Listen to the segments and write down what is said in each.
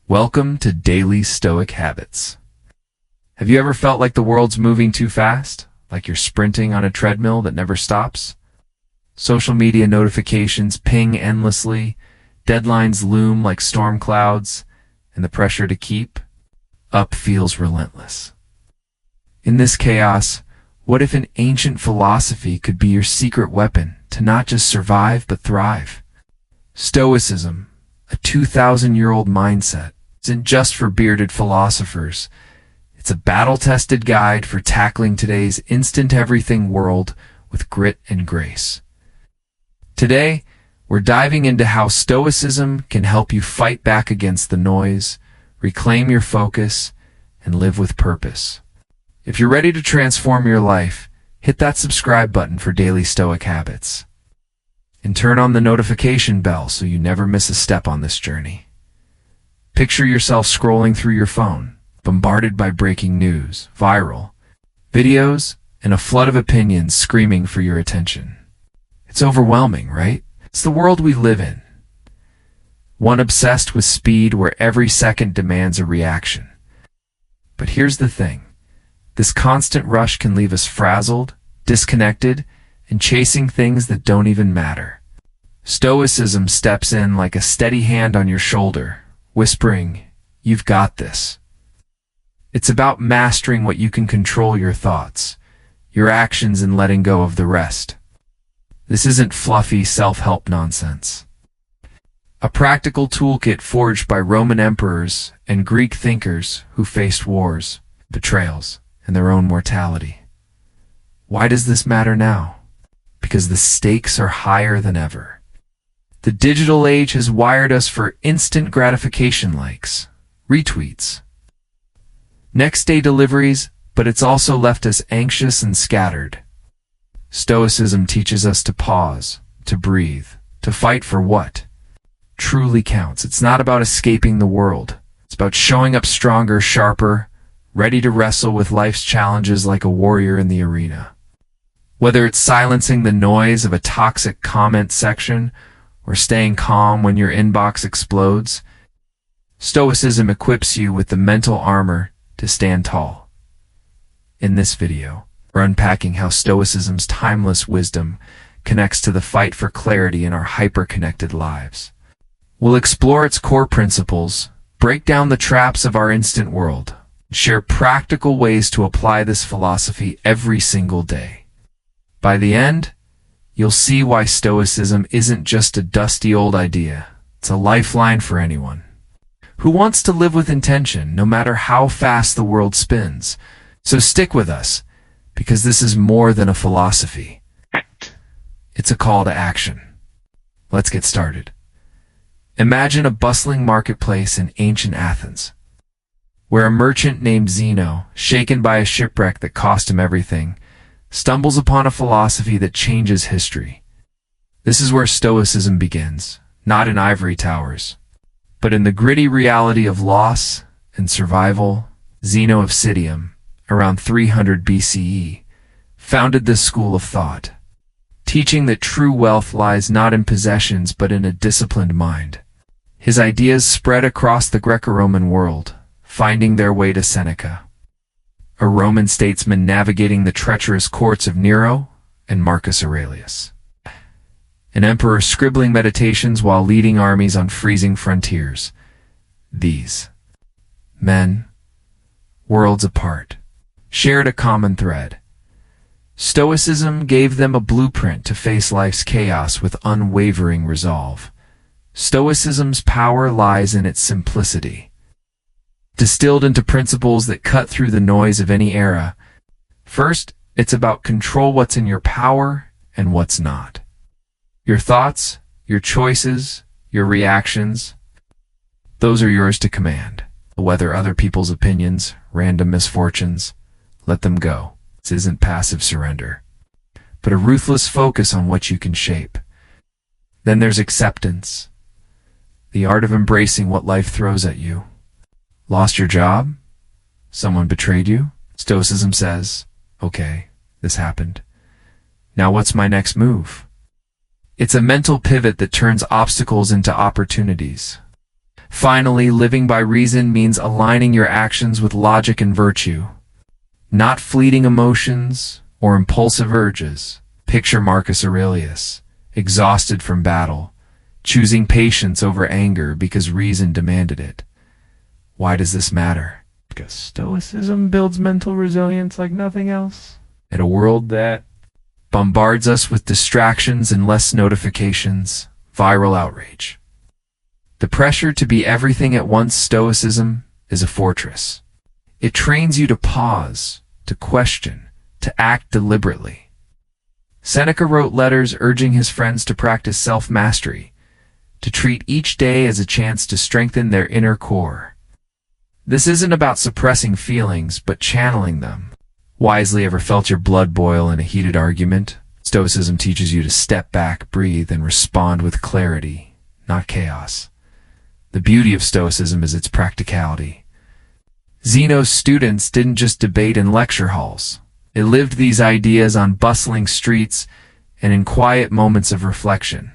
Welcome to Daily Stoic Habits. Have you ever felt like the world's moving too fast? Like you're sprinting on a treadmill that never stops? Social media notifications ping endlessly, deadlines loom like storm clouds, and the pressure to keep up feels relentless. In this chaos, what if an ancient philosophy could be your secret weapon to not just survive but thrive? Stoicism, a 2,000-year-old mindset, isn't just for bearded philosophers. It's a battle-tested guide for tackling today's instant-everything world with grit and grace. Today, we're diving into how Stoicism can help you fight back against the noise, reclaim your focus, and live with purpose. If you're ready to transform your life, hit that subscribe button for Daily Stoic Habits. And turn on the notification bell so you never miss a step on this journey. Picture yourself scrolling through your phone, bombarded by breaking news, viral videos, and a flood of opinions screaming for your attention. It's overwhelming, right? It's the world we live in. One obsessed with speed where every second demands a reaction. But here's the thing. This constant rush can leave us frazzled, disconnected, and chasing things that don't even matter. Stoicism steps in like a steady hand on your shoulder, whispering, "You've got this." It's about mastering what you can control: your thoughts, your actions, and letting go of the rest. This isn't fluffy self-help nonsense. A practical toolkit forged by Roman emperors and Greek thinkers who faced wars, betrayals, and their own mortality. Why does this matter now? Because the stakes are higher than ever. The digital age has wired us for instant gratification, likes, retweets, next-day deliveries, but it's also left us anxious and scattered. Stoicism teaches us to pause, to breathe, to fight for what truly counts. It's not about escaping the world. It's about showing up stronger, sharper, ready to wrestle with life's challenges like a warrior in the arena. Whether it's silencing the noise of a toxic comment section or staying calm when your inbox explodes, Stoicism equips you with the mental armor to stand tall. In this video, we're unpacking how Stoicism's timeless wisdom connects to the fight for clarity in our hyper-connected lives. We'll explore its core principles, break down the traps of our instant world, and share practical ways to apply this philosophy every single day. By the end, you'll see why Stoicism isn't just a dusty old idea. It's a lifeline for anyone who wants to live with intention, no matter how fast the world spins. So stick with us, because this is more than a philosophy. It's a call to action. Let's get started. Imagine a bustling marketplace in ancient Athens, where a merchant named Zeno, shaken by a shipwreck that cost him everything, stumbles upon a philosophy that changes history. This is where Stoicism begins, not in ivory towers, but in the gritty reality of loss and survival. Zeno of Citium, around 300 BCE, founded this school of thought, teaching that true wealth lies not in possessions but in a disciplined mind. His ideas spread across the Greco-Roman world, finding their way to Seneca, a Roman statesman navigating the treacherous courts of Nero and Marcus Aurelius, an emperor scribbling meditations while leading armies on freezing frontiers. These men, worlds apart, shared a common thread. Stoicism gave them a blueprint to face life's chaos with unwavering resolve. Stoicism's power lies in its simplicity, distilled into principles that cut through the noise of any era. First, it's about control: what's in your power and what's not. Your thoughts, your choices, your reactions, those are yours to command. Whether other people's opinions, random misfortunes, let them go. This isn't passive surrender, but a ruthless focus on what you can shape. Then there's acceptance, the art of embracing what life throws at you. Lost your job? Someone betrayed you? Stoicism says, okay, this happened. Now what's my next move? It's a mental pivot that turns obstacles into opportunities. Finally, living by reason means aligning your actions with logic and virtue, not fleeting emotions or impulsive urges. Picture Marcus Aurelius, exhausted from battle, choosing patience over anger because reason demanded it. Why does this matter? Because Stoicism builds mental resilience like nothing else. In a world that bombards us with distractions and less notifications, viral outrage. The pressure to be everything at once, Stoicism is a fortress. It trains you to pause, to question, to act deliberately. Seneca wrote letters urging his friends to practice self-mastery, to treat each day as a chance to strengthen their inner core. This isn't about suppressing feelings, but channeling them. Wisely, ever felt your blood boil in a heated argument? Stoicism teaches you to step back, breathe, and respond with clarity, not chaos. The beauty of Stoicism is its practicality. Zeno's students didn't just debate in lecture halls. They lived these ideas on bustling streets and in quiet moments of reflection.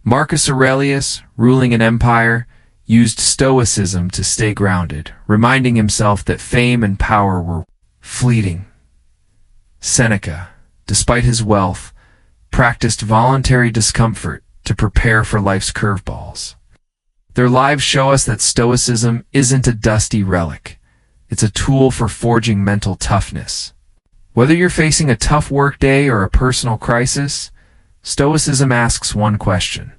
Marcus Aurelius, ruling an empire, used Stoicism to stay grounded, reminding himself that fame and power were fleeting. Seneca, despite his wealth, practiced voluntary discomfort to prepare for life's curveballs. Their lives show us that Stoicism isn't a dusty relic. It's a tool for forging mental toughness. Whether you're facing a tough workday or a personal crisis, Stoicism asks one question: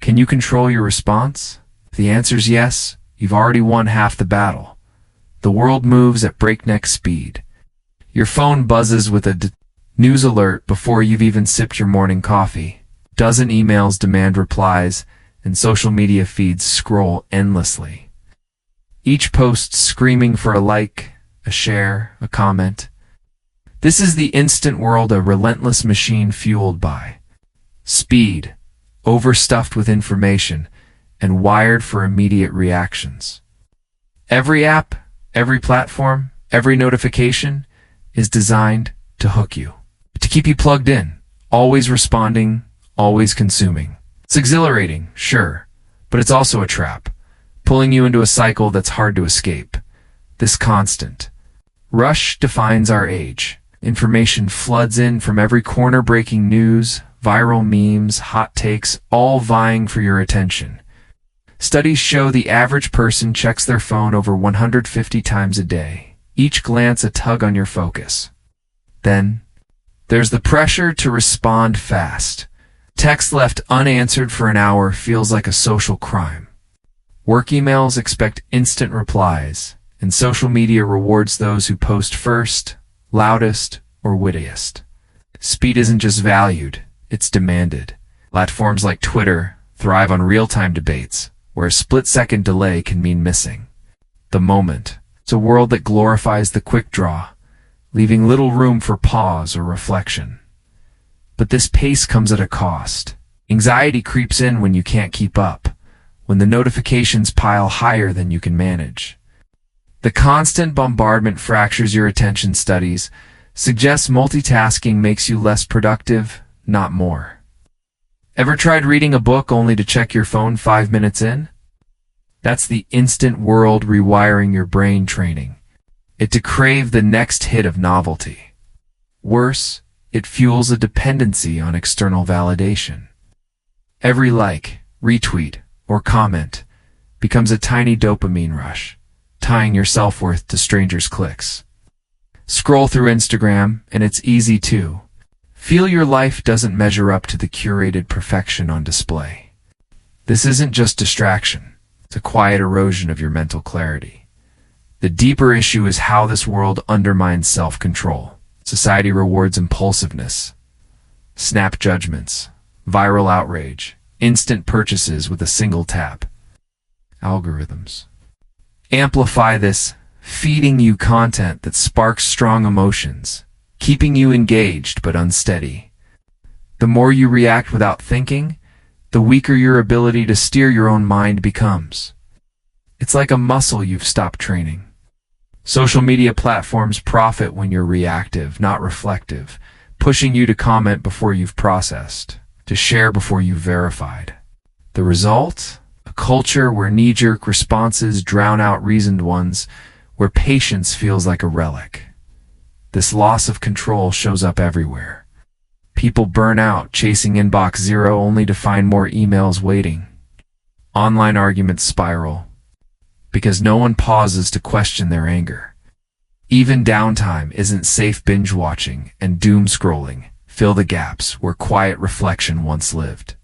can you control your response? If the answer's yes, you've already won half the battle. The world moves at breakneck speed. Your phone buzzes with a news alert before you've even sipped your morning coffee. Dozen emails demand replies, and social media feeds scroll endlessly. Each post screaming for a like, a share, a comment. This is the instant world, a relentless machine fueled by speed, overstuffed with information, and wired for immediate reactions. Every app, every platform, every notification is designed to hook you, to keep you plugged in, always responding, always consuming. It's exhilarating, sure, but it's also a trap, pulling you into a cycle that's hard to escape. This constant rush defines our age. Information floods in from every corner, breaking news, viral memes, hot takes, all vying for your attention. Studies show the average person checks their phone over 150 times a day, each glance a tug on your focus. Then, there's the pressure to respond fast. Text left unanswered for an hour feels like a social crime. Work emails expect instant replies, and social media rewards those who post first, loudest, or wittiest. Speed isn't just valued, it's demanded. Platforms like Twitter thrive on real-time debates, where a split-second delay can mean missing the moment. It's a world that glorifies the quick draw, leaving little room for pause or reflection. But this pace comes at a cost. Anxiety creeps in when you can't keep up, when the notifications pile higher than you can manage. The constant bombardment fractures your attention. Studies suggest multitasking makes you less productive, not more. Ever tried reading a book only to check your phone 5 minutes in? That's the instant world rewiring your brain, training it to crave the next hit of novelty. Worse, it fuels a dependency on external validation. Every like, retweet, or comment becomes a tiny dopamine rush, tying your self-worth to strangers' clicks. Scroll through Instagram, and it's easy to feel your life doesn't measure up to the curated perfection on display. This isn't just distraction, it's a quiet erosion of your mental clarity. The deeper issue is how this world undermines self-control. Society rewards impulsiveness, snap judgments, viral outrage, instant purchases with a single tap. Algorithms amplify this, feeding you content that sparks strong emotions, keeping you engaged but unsteady. The more you react without thinking, the weaker your ability to steer your own mind becomes. It's like a muscle you've stopped training. Social media platforms profit when you're reactive, not reflective, pushing you to comment before you've processed, to share before you've verified. The result? A A culture where knee-jerk responses drown out reasoned ones, where patience feels like a relic. This loss of control shows up everywhere. People burn out chasing inbox zero only to find more emails waiting. Online arguments spiral because no one pauses to question their anger. Even downtime isn't safe. Binge watching and doom scrolling fill the gaps where quiet reflection once lived.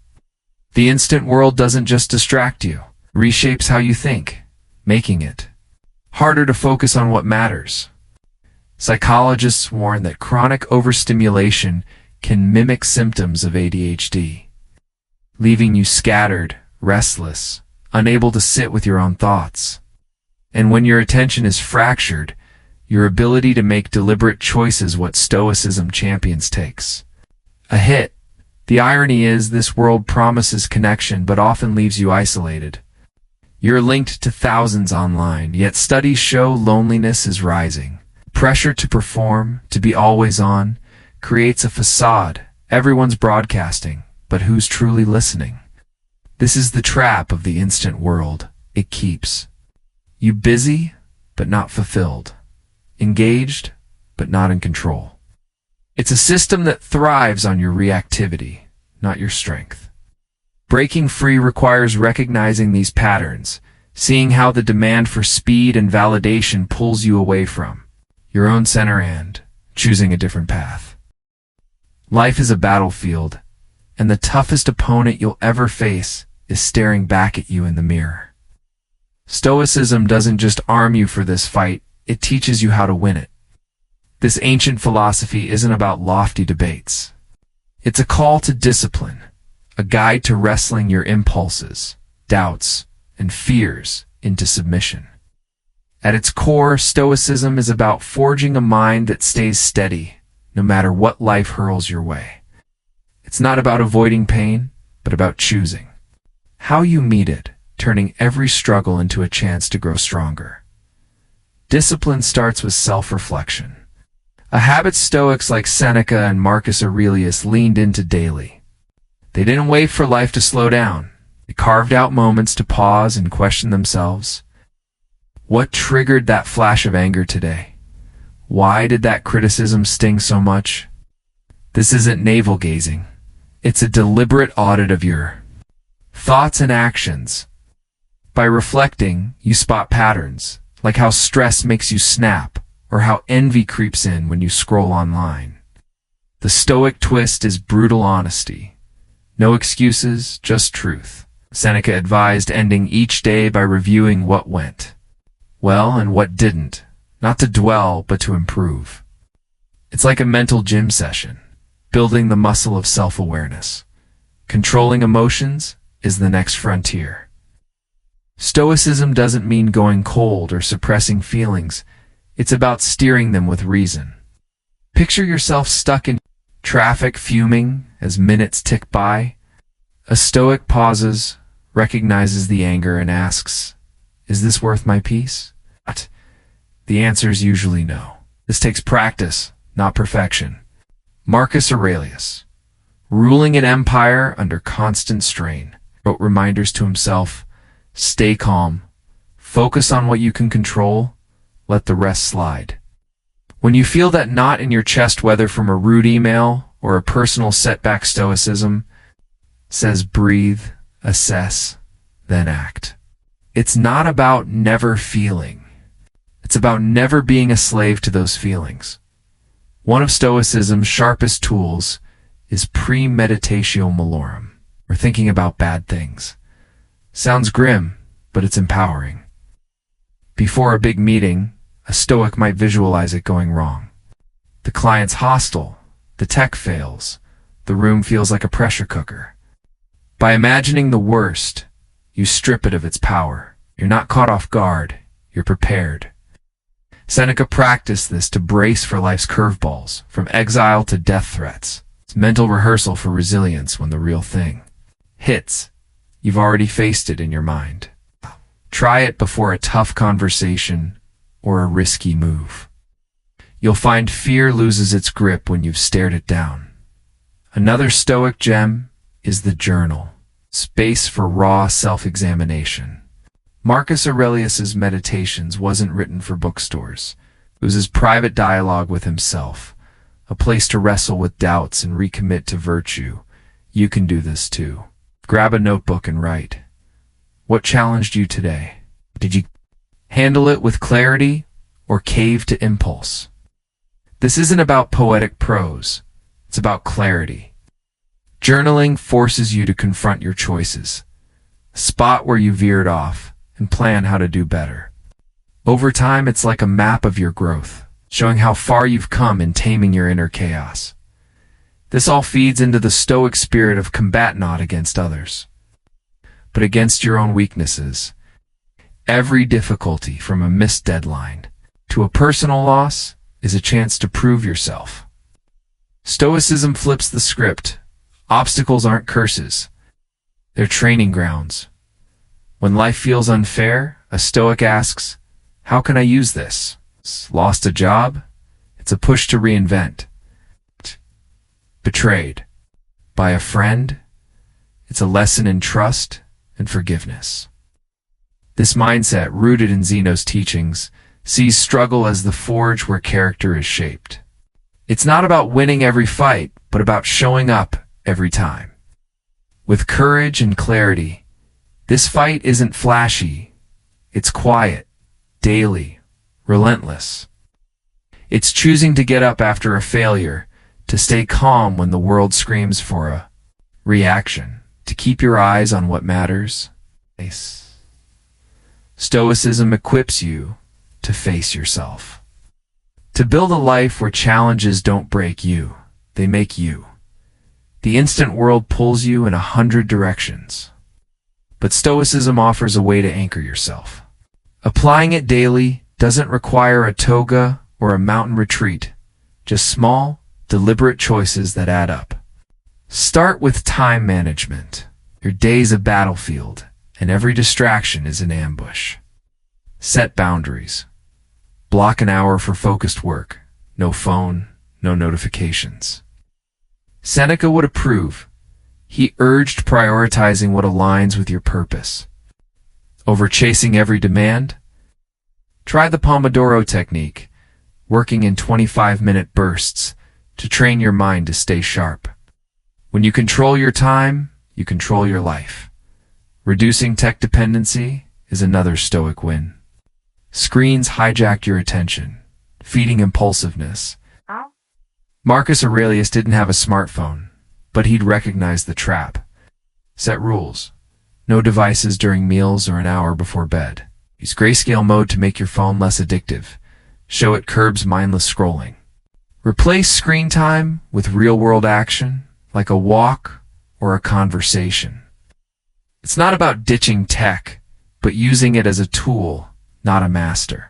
The instant world doesn't just distract you, reshapes how you think, making it harder to focus on what matters. Psychologists warn that chronic overstimulation can mimic symptoms of ADHD, leaving you scattered, restless, unable to sit with your own thoughts. And when your attention is fractured, your ability to make deliberate choices what Stoicism champions takes a hit. The irony is this world promises connection but often leaves you isolated. You're linked to thousands online, yet studies show loneliness is rising. Pressure to perform, to be always on, creates a facade. Everyone's broadcasting, but who's truly listening? This is the trap of the instant world. It keeps you busy, but not fulfilled. Engaged, but not in control. It's a system that thrives on your reactivity, not your strength. Breaking free requires recognizing these patterns, seeing how the demand for speed and validation pulls you away from your own center and choosing a different path. Life is a battlefield, and the toughest opponent you'll ever face is staring back at you in the mirror. Stoicism doesn't just arm you for this fight, it teaches you how to win it. This ancient philosophy isn't about lofty debates. It's a call to discipline, a guide to wrestling your impulses, doubts, and fears into submission. At its core, Stoicism is about forging a mind that stays steady, no matter what life hurls your way. It's not about avoiding pain, but about choosing how you meet it, turning every struggle into a chance to grow stronger. Discipline starts with self-reflection, a habit Stoics like Seneca and Marcus Aurelius leaned into daily. They didn't wait for life to slow down. They carved out moments to pause and question themselves. What triggered that flash of anger today? Why did that criticism sting so much? This isn't navel-gazing. It's a deliberate audit of your thoughts and actions. By reflecting, you spot patterns, like how stress makes you snap, or how envy creeps in when you scroll online. The Stoic twist is brutal honesty. No excuses, just truth. Seneca advised ending each day by reviewing what went well and what didn't, not to dwell, but to improve. It's like a mental gym session, building the muscle of self-awareness. Controlling emotions is the next frontier. Stoicism doesn't mean going cold or suppressing feelings. It's about steering them with reason. Picture yourself stuck in traffic, fuming as minutes tick by. A Stoic pauses, recognizes the anger, and asks, "Is this worth my peace?" The answer is usually no. This takes practice, not perfection. Marcus Aurelius, ruling an empire under constant strain, wrote reminders to himself: stay calm, focus on what you can control, let the rest slide. When you feel that knot in your chest, whether from a rude email or a personal setback, Stoicism says breathe, assess, then act. It's not about never feeling. It's about never being a slave to those feelings. One of Stoicism's sharpest tools is premeditatio malorum, or thinking about bad things. Sounds grim, but it's empowering. Before a big meeting, a Stoic might visualize it going wrong. The client's hostile, the tech fails, the room feels like a pressure cooker. By imagining the worst, you strip it of its power. You're not caught off guard, you're prepared. Seneca practiced this to brace for life's curveballs, from exile to death threats. It's mental rehearsal for resilience when the real thing hits. You've already faced it in your mind. Try it before a tough conversation or a risky move. You'll find fear loses its grip when you've stared it down. Another Stoic gem is the journal. Space for raw self-examination. Marcus Aurelius's Meditations wasn't written for bookstores. It was his private dialogue with himself, a place to wrestle with doubts and recommit to virtue. You can do this too. Grab a notebook and write. What challenged you today? Did you handle it with clarity or cave to impulse? This isn't about poetic prose. It's about clarity. Journaling forces you to confront your choices, spot where you veered off, and plan how to do better. Over time, it's like a map of your growth, showing how far you've come in taming your inner chaos. This all feeds into the Stoic spirit of combat not against others, but against your own weaknesses. Every difficulty, from a missed deadline to a personal loss, is a chance to prove yourself. Stoicism flips the script. Obstacles aren't curses. They're training grounds. When life feels unfair, a Stoic asks, how can I use this? Lost a job? It's a push to reinvent. Betrayed by a friend? It's a lesson in trust and forgiveness. This mindset, rooted in Zeno's teachings, sees struggle as the forge where character is shaped. It's not about winning every fight, but about showing up every time. With courage and clarity, this fight isn't flashy. It's quiet, daily, relentless. It's choosing to get up after a failure, to stay calm when the world screams for a reaction, to keep your eyes on what matters. Stoicism equips you to face yourself, to build a life where challenges don't break you, they make you. The instant world pulls you in 100 directions, but Stoicism offers a way to anchor yourself. Applying it daily doesn't require a toga or a mountain retreat, just small, deliberate choices that add up. Start with time management. Your day's a battlefield, and every distraction is an ambush. Set boundaries. Block an hour for focused work. No phone, no notifications. Seneca would approve. He urged prioritizing what aligns with your purpose. Over chasing every demand? Try the Pomodoro technique, working in 25-minute bursts to train your mind to stay sharp. When you control your time, you control your life. Reducing tech dependency is another Stoic win. Screens hijack your attention, feeding impulsiveness. Marcus Aurelius didn't have a smartphone, but he'd recognize the trap. Set rules. No devices during meals or an hour before bed. Use grayscale mode to make your phone less addictive. Show it curbs mindless scrolling. Replace screen time with real-world action, like a walk or a conversation. It's not about ditching tech, but using it as a tool, not a master.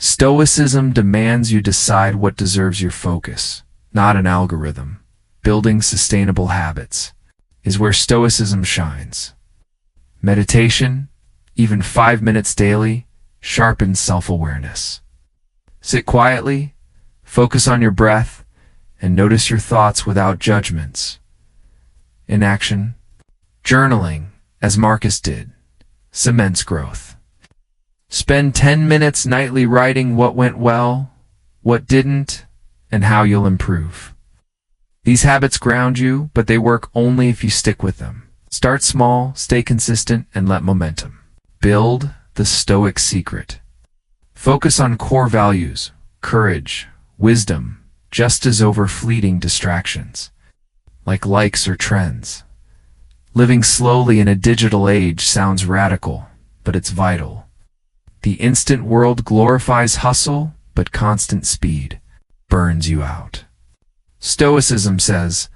Stoicism demands you decide what deserves your focus, not an algorithm. Building sustainable habits is where Stoicism shines. Meditation, even 5 minutes daily, sharpens self-awareness. Sit quietly, focus on your breath, and notice your thoughts without judgments. Inaction, journaling, as Marcus did, cements growth. Spend 10 minutes nightly writing what went well, what didn't, and how you'll improve. These habits ground you, but they work only if you stick with them. Start small, stay consistent, and let momentum build. The Stoic secret. Focus on core values, courage, wisdom, just as over fleeting distractions, like likes or trends. Living slowly in a digital age sounds radical, but it's vital. The instant world glorifies hustle, but constant speed burns you out. Stoicism says,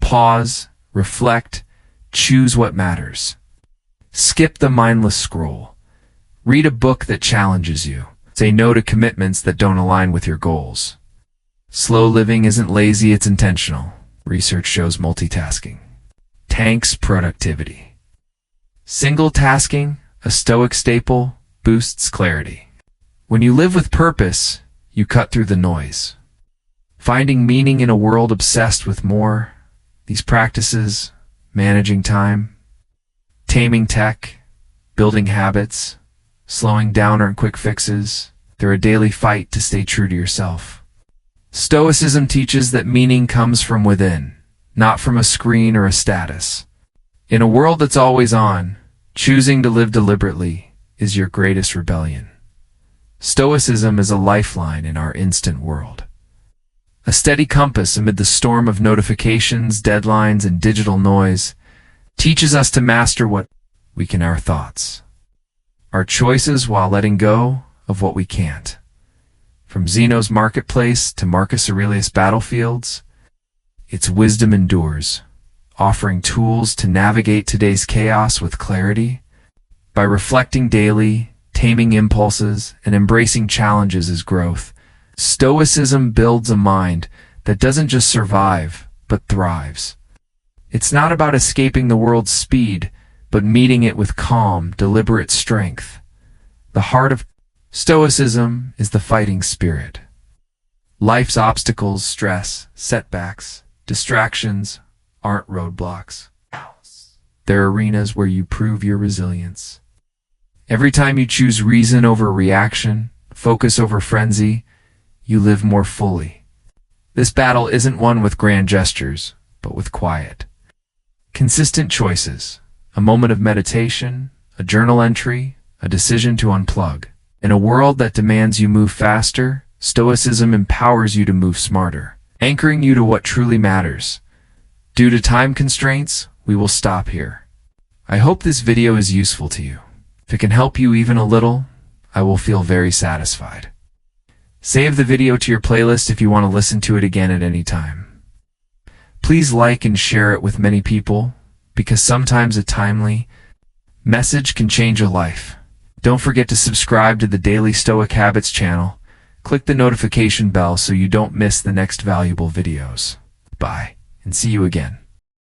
pause, reflect, choose what matters. Skip the mindless scroll. Read a book that challenges you. Say no to commitments that don't align with your goals. Slow living isn't lazy, it's intentional. Research shows multitasking tanks productivity. Single tasking, a Stoic staple, boosts clarity. When you live with purpose, you cut through the noise. Finding meaning in a world obsessed with more, these practices managing time, taming tech, building habits, slowing down on quick fixes. They're a daily fight to stay true to yourself. Stoicism teaches that meaning comes from within, not from a screen or a status. In a world that's always on, choosing to live deliberately is your greatest rebellion. Stoicism is a lifeline in our instant world. A steady compass amid the storm of notifications, deadlines, and digital noise teaches us to master what we can, our thoughts, our choices, while letting go of what we can't. From Zeno's marketplace to Marcus Aurelius' battlefields, its wisdom endures, offering tools to navigate today's chaos with clarity. By reflecting daily, taming impulses, and embracing challenges as growth, Stoicism builds a mind that doesn't just survive, but thrives. It's not about escaping the world's speed, but meeting it with calm, deliberate strength. The heart of Stoicism is the fighting spirit. Life's obstacles, stress, setbacks, distractions aren't roadblocks. They're arenas where you prove your resilience. Every time you choose reason over reaction, focus over frenzy, you live more fully. This battle isn't won with grand gestures, but with quiet, consistent choices. A moment of meditation, a journal entry, a decision to unplug. In a world that demands you move faster, Stoicism empowers you to move smarter, anchoring you to what truly matters. Due to time constraints, we will stop here. I hope this video is useful to you. If it can help you even a little, I will feel very satisfied. Save the video to your playlist if you want to listen to it again at any time. Please like and share it with many people, because sometimes a timely message can change a life. Don't forget to subscribe to the Daily Stoic Habits channel. Click the notification bell so you don't miss the next valuable videos. Bye, and see you again.